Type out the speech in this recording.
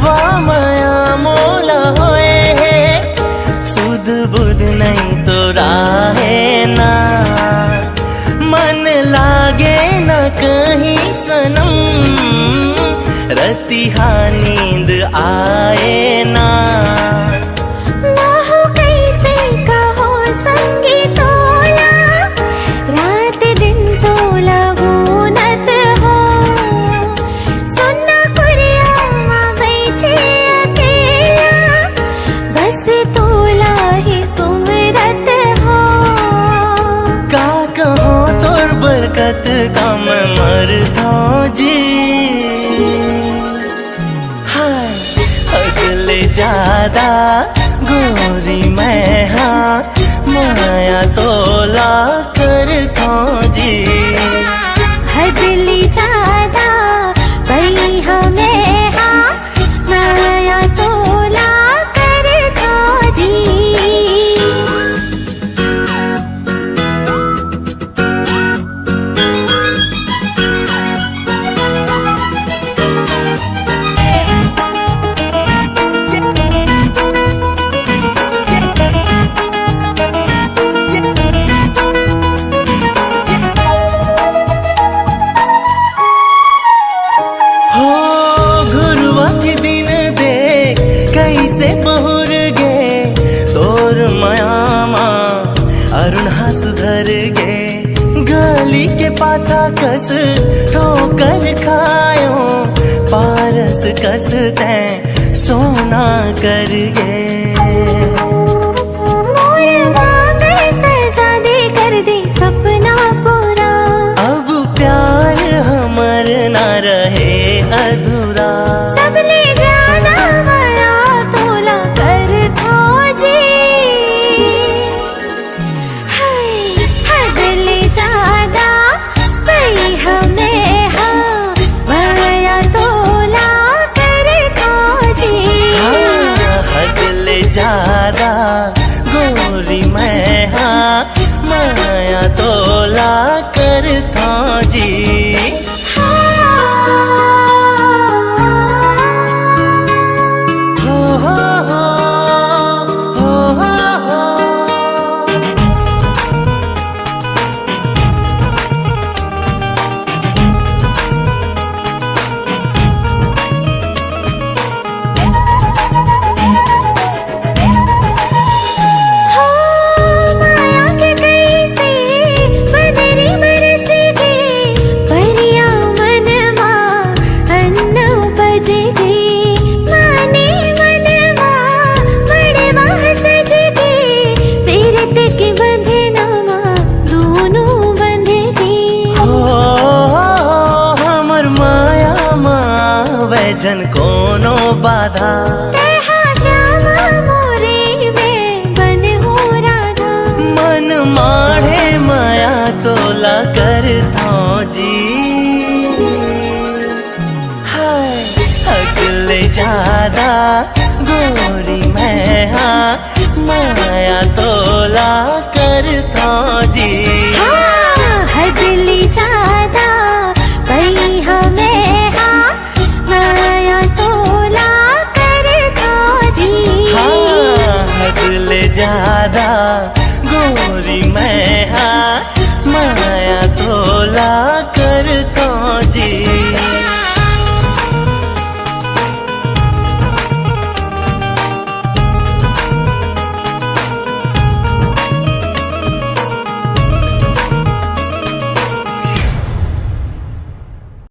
हवा माया मोला होए है, सुध बुध नहीं तो राहे ना, मन लागे न कहीं सनम, रतिहा नींद आए ना। बरकत कम मरता जी, हाय अगले ज्यादा गोरी मैं हाँ, माया तोला करता जी। हदली ज्यादा भई हमें हाँ, माया तोला करता जी। से बहुर गे तोर मयामा अरुणा सुधर गे, गली के पाता कस ठोकर खायो, पारस कस तैं सोना कर गे। सजा दे कर दे सपना पूरा, अब प्यार हमर न रहे अधूरा, सबले ज्यादा ज्यादा गोरी मैं हाँ, माया तोला करता जी। जन कोनो बाधा, श्यामा मोरे में बन हो राधा, मन माढ़े माया तोला करता जी। हाय अगले ज्यादा गोरी मैं हाँ, माया तोला करता जी। हदली ज्यादा भई हमें हाँ, माया तोला करता जी। हदले ज्यादा गोरी मैं हाँ, माया तोला